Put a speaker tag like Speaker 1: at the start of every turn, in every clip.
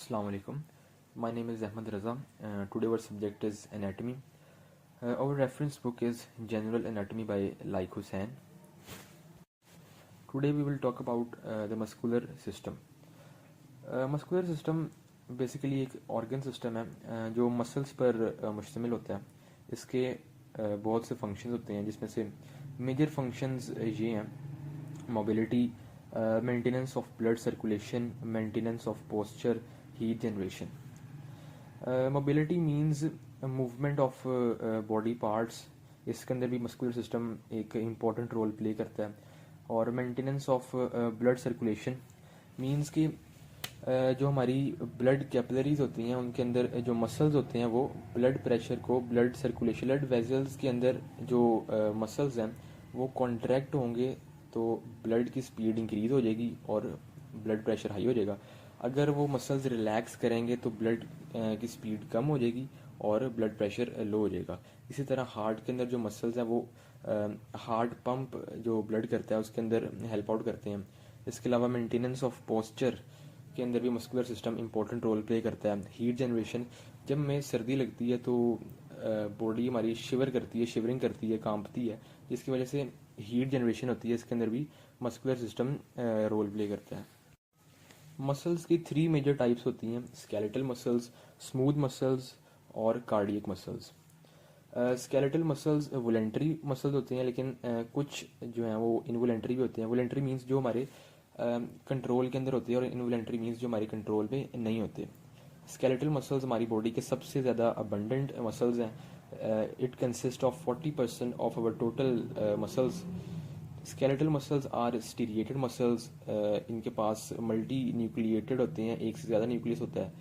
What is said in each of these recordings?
Speaker 1: Assalamu alaikum. My name is Ahmed Raza. Today our subject is anatomy. Our reference book is General Anatomy by Laik Hussain. Today we will talk about the muscular system. Muscular system basically एक organ system है जो muscles पर मुश्तमिल होता है. इसके बहुत से फंक्शंस होते हैं जिसमें से मेजर फंक्शंस ये हैं: mobility, maintenance of blood circulation, maintenance of posture, heat generation. Mobility means movement of body parts. इसके अंदर भी मस्कुलर सिस्टम एक इम्पॉर्टेंट रोल प्ले करता है. और maintenance of blood circulation means कि जो हमारी ब्लड कैपिलरीज होती हैं उनके अंदर जो मसल्स होते हैं वो ब्लड प्रेशर को, ब्लड सर्कुलेशन, ब्लड वेजल्स के अंदर जो मसल्स हैं वो कॉन्ट्रैक्ट होंगे तो ब्लड की स्पीड इंक्रीज हो जाएगी और ब्लड प्रेशर हाई हो जाएगा. अगर वो मसल्स रिलैक्स करेंगे तो ब्लड की स्पीड कम हो जाएगी और ब्लड प्रेशर लो हो जाएगा. इसी तरह हार्ट के अंदर जो मसल्स हैं वो हार्ट पंप जो ब्लड करता है उसके अंदर हेल्प आउट करते हैं. इसके अलावा मेंटेनेंस ऑफ पोस्चर के अंदर भी muscular system important role play करता है. हीट जनरेशन, जब हमें सर्दी लगती है तो बॉडी हमारी शिवर करती है, शिवरिंग करती है, कांपती है, जिसकी वजह से हीट जनरेशन होती है. इसके अंदर भी मस्कुलर सिस्टम रोल प्ले करता है. मसल्स की 3 मेजर टाइप्स होती हैं: स्केलेटल मसल्स, स्मूथ मसल्स और cardiac muscles. Skeletal muscles voluntary muscles होते हैं, लेकिन कुछ जो हैं वो इनवॉलंटरी भी होते हैं. वॉलंटरी मींस जो हमारे कंट्रोल के अंदर होते हैं और इनवॉलंटरी मींस जो हमारे कंट्रोल पे नहीं होते. स्केलेटल मसल्स हमारी बॉडी के सबसे ज़्यादा अबंडेंट मसल्स हैं. It consist of 40% of our total muscles. Skeletal muscles are striated muscles. इनके पास मल्टी न्यूक्लिएटेड होते हैं, एक से ज़्यादा न्यूक्लियस होता है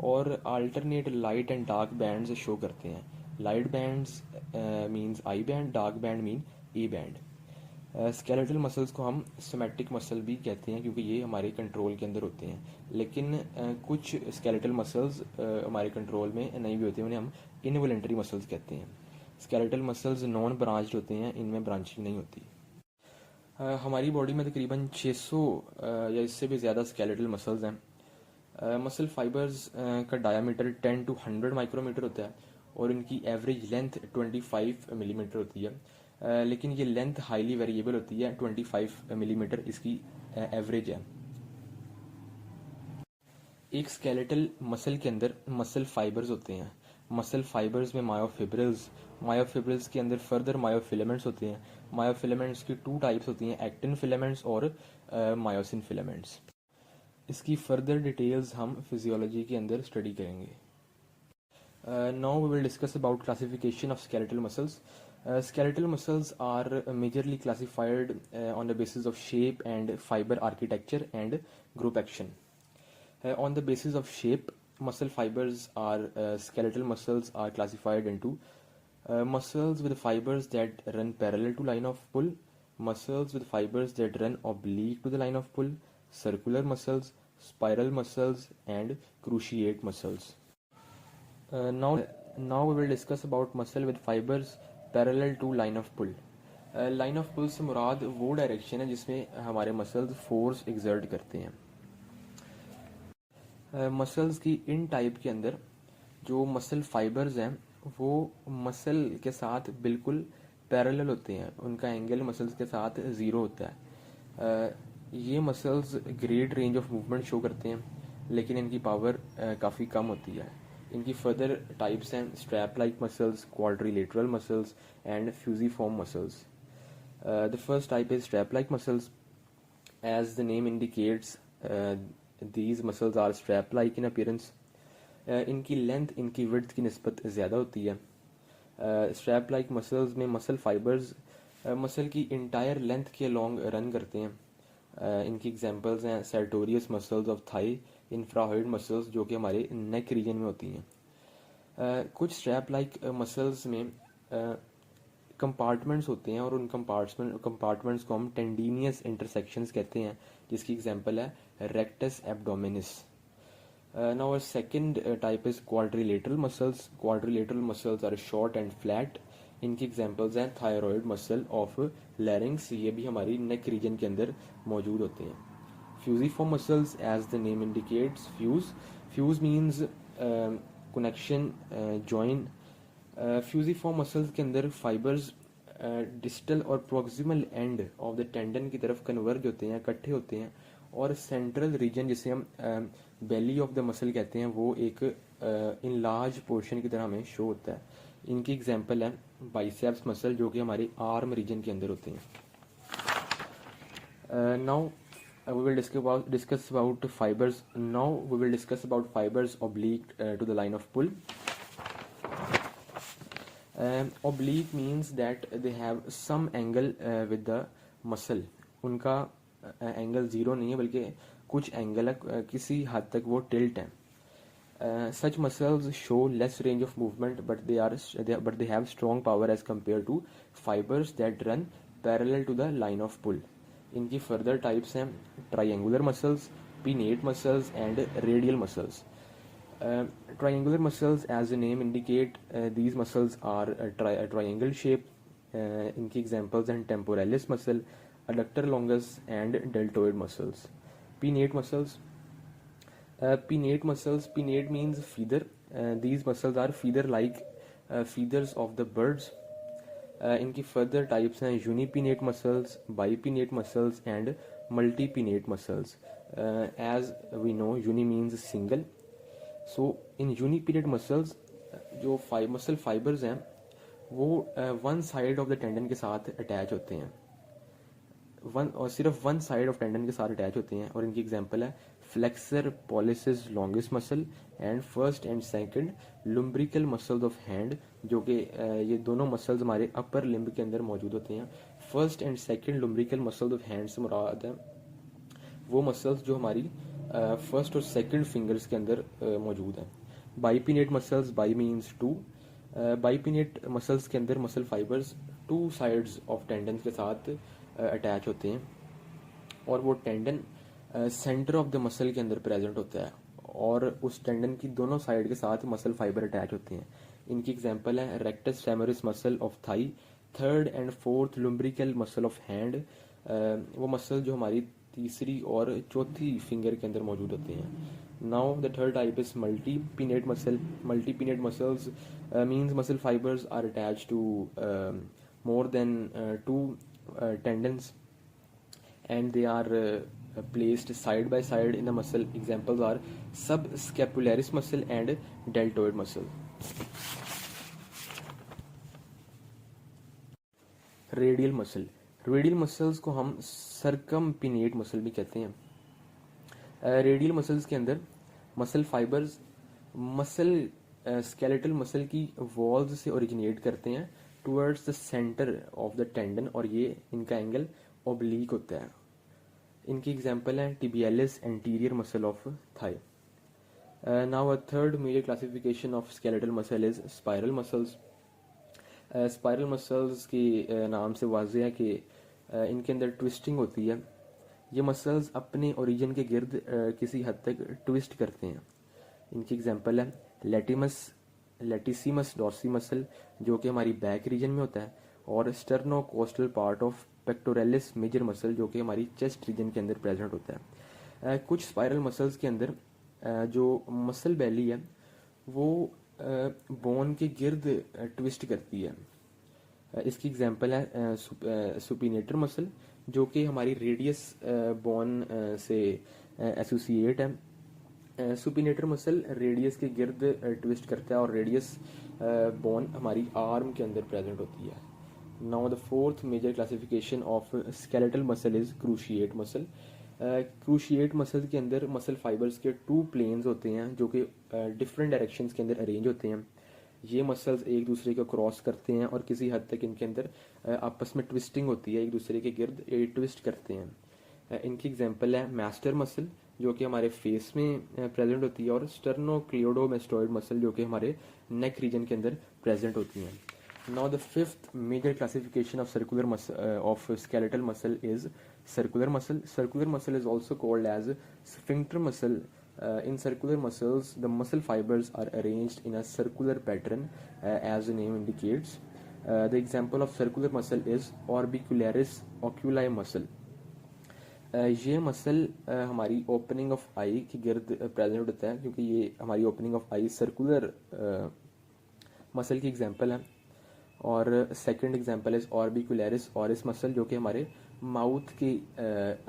Speaker 1: और alternate light and dark bands show करते हैं. Light bands means I band, dark band mean E band. Skeletal muscles को हम सोमैटिक मसल भी कहते हैं क्योंकि ये हमारे कंट्रोल के अंदर होते हैं. लेकिन कुछ स्केलेटल मसल्स हमारे कंट्रोल में नहीं भी होते, उन्हें हम इनवॉलंटरी मसल्स कहते हैं. स्केलेटल मसल्स नॉन ब्रांच्ड होते हैं, इनमें ब्रांचिंग नहीं होती. हमारी बॉडी में तकरीबन 600 या इससे भी ज़्यादा स्केलेटल मसल्स हैं. मसल फाइबर्स का डायामीटर 10 to 100 माइक्रोमीटर होता है और इनकी एवरेज लेंथ 25 मिलीमीटर होती है. लेकिन ये लेंथ हाईली वेरिएबल होती है. 25 मिलीमीटर इसकी एवरेज है. एक स्केलेटल मसल के अंदर मसल फाइबर्स होते हैं. मसल फाइबर्स में मायोफिब्रिल्स, मायोफिब्रिल्स के अंदर फर्दर मायोफिलामेंट्स होते हैं. मायोफिलामेंट्स की 2 टाइप्स होती हैं: एक्टिन फिलामेंट्स और मायोसिन फिलामेंट्स. इसकी फर्दर डिटेल्स हम फिजियोलॉजी के अंदर स्टडी करेंगे. Now we will discuss about classification of skeletal muscles. Skeletal muscles are majorly classified on the basis of shape and fiber architecture and group action. On the basis of shape, muscle fibers are skeletal muscles are classified into muscles with fibers that run parallel to line of pull, muscles with fibers that run oblique to the line of pull, circular muscles, spiral muscles, and cruciate muscles. Now we will discuss about muscle with fibers parallel to line of pull. Line of pull से मुराद वो direction है जिसमें हमारे muscles force exert करते हैं. Muscles की इन type के अंदर जो मसल फाइबर्स हैं वो मसल के साथ बिल्कुल पैरेलल होते हैं, उनका एंगल मसल्स के साथ ज़ीरो होता है. ये muscles great range of movement show करते हैं लेकिन इनकी पावर काफ़ी कम होती है. इनकी फर्दर टाइप्स हैं: strap like muscles, quadrilateral muscles and fusiform muscles. The first type is strap like muscles. As the name indicates, these muscles are strap like in appearance. इनकी लेंथ इनकी विड्थ की निस्बत ज़्यादा होती है. स्ट्रैप लाइक मसल्स में muscle fibres muscle की entire length के लॉन्ग रन करते हैं. इनकी एग्जांपल्स हैं sartorius muscles of thigh, infrahyoid muscles जो कि हमारे नेक रीजन में होती हैं. कुछ स्ट्रैप लाइक मसल्स में कंपार्टमेंट्स होते हैं और उन कंपार्टमेंट्स को हम टेंडिनियस इंटरसेक्शंस कहते हैं, जिसकी एग्जांपल है rectus abdominis. Now our second type is quadrilateral muscles. Quadrilateral muscles are short and flat. इनकी एग्जांपल्स हैं थायराइड मसल ऑफ लैरिंग्स, ये भी हमारी नेक रीजन के अंदर मौजूद होते हैं. Fusiform muscles, as the name indicates, fuse means connection, join. Fusiform muscles के अंदर फाइबर्स डिस्टल और proximal end of the tendon की तरफ कन्वर्ज होते हैं, इकट्ठे होते हैं, और सेंट्रल रीजन जिसे हम बेली ऑफ द मसल कहते हैं वो एक इन लार्ज पोर्शन की तरह हमें शो होता है. इनकी एग्जांपल है बाइसेप्स मसल जो कि हमारे आर्म रीजन के अंदर होते हैं. Now we will discuss about fibers. Now we will discuss about fibers oblique to the line of pull. Oblique means that they have some angle with the muscle. उनका angle zero नहीं है बल्कि कुछ angle है, किसी हद तक वो टिल्ट है. Such muscles show less range of movement, but they have strong power as compared to fibers that run parallel to the line of pull. इनकी फर्दर टाइप्स हैं triangular muscles, pinnate muscles and radial muscles. Triangular muscles, as the name indicate, these muscles are a triangle shape. इनकी examples हैं temporalis muscle, adductor longus and deltoid muscles. Pinnate muscles. Pinnate means feather. These muscles are feather-like feathers of the birds. इनकी further types हैं unipinnate muscles, bipinnate muscles and multipinnate muscles. As we know, uni means single. So in यूनिपिनेट muscles जो muscle fibres हैं वो one side of the tendon के साथ attach होते हैं, सिर्फ वन साइड ऑफ टेंडन के साथ अटैच होते हैं. और इनकी एग्जांपल है flexor pollicis longus muscle and first and second lumbrical muscles of hand, जो कि ये दोनों मसल्स हमारे अपर लिम्ब के अंदर मौजूद होते हैं. First and second lumbrical muscles of hand से मुराद है वो मसल्स जो हमारी फर्स्ट और सेकंड फिंगर्स के अंदर मौजूद है. Bipennate muscles, bi means two. Bipennate muscles के अंदर muscle fibres two sides of tendon के साथ अटैच होते हैं और वो tendon centre of the muscle के अंदर प्रेजेंट होता है और उस टेंडन की दोनों साइड के साथ मसल फाइबर अटैच होते हैं. इनकी एग्जांपल है rectus femoris muscle of thigh, third and fourth lumbrical muscle of hand. वो मसल जो हमारी तीसरी और चौथी फिंगर के अंदर मौजूद होते हैं. Now the third type is multipennate muscle. Multipennate muscles means muscle fibres are attached to more than two tendons and they are placed side by side in the muscle. Examples are subscapularis muscle and deltoid muscle. Radial muscle. Radial muscles को हम सर्कमपिनेट muscle भी कहते हैं. Radial muscles के अंदर muscle fibres muscle skeletal muscle की walls से originate करते हैं towards the centre of the tendon और ये इनका एंगल ओब्लीक होता है. इनकी एग्जांपल है tibialis anterior muscle of thigh. Now a third major classification of skeletal muscle is spiral muscles. Spiral muscles के नाम से वाज़ेह है कि इनके अंदर ट्विस्टिंग होती है. ये मसल्स अपने ओरिजिन के गिर्द किसी हद तक ट्विस्ट करते हैं. इनकी एग्जांपल है लेटिसिमस डॉर्सी मसल जो कि हमारी बैक रीजन में होता है और sternocostal part of pectoralis major muscle जो कि हमारी चेस्ट रीजन के अंदर प्रेजेंट होता है. कुछ स्पाइरल मसल्स के अंदर जो मसल बैली है वो बोन के गिर्द ट्विस्ट करती है. इसकी एग्जांपल है सुपिनेटर मसल जो कि हमारी रेडियस बोन से एसोसिएट है. सुपिनेटर मसल रेडियस के गिर्द ट्विस्ट करता है और रेडियस बोन हमारी आर्म के अंदर प्रेजेंट होती है. Now the fourth major classification of skeletal muscle is cruciate muscle. Cruciate muscle के अंदर मसल फाइबर्स के टू प्लेन्स होते हैं जो कि डिफरेंट डायरेक्शंस के अंदर अरेंज होते हैं. ये मसल्स एक दूसरे को क्रॉस करते हैं और किसी हद तक इनके अंदर आपस में ट्विस्टिंग होती है, एक दूसरे के गिर्द ट्विस्ट करते हैं. इनकी एग्जांपल है मास्टर मसल जो कि हमारे फेस में प्रेजेंट होती है और स्टर्नोक्लियोडोमेस्टोइड मसल जो कि हमारे नेक रीजन के अंदर प्रेजेंट होती हैं. Now the fifth major classification of circular of skeletal muscle is circular muscle. Circular muscle is also called as sphincter muscle. In circular muscles, the muscle fibers are arranged in a circular pattern, as the name indicates. The example of circular muscle is orbicularis oculi muscle. ये muscle हमारी opening of eye के गिर्द present होता है, क्योंकि ये हमारी opening of eye circular muscle की एग्जांपल है। और second example is orbicularis oris muscle, जो कि हमारे माउथ के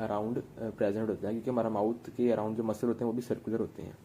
Speaker 1: अराउंड प्रेजेंट होता है, क्योंकि हमारा माउथ के अराउंड जो मसल होते हैं वो भी सर्कुलर होते हैं।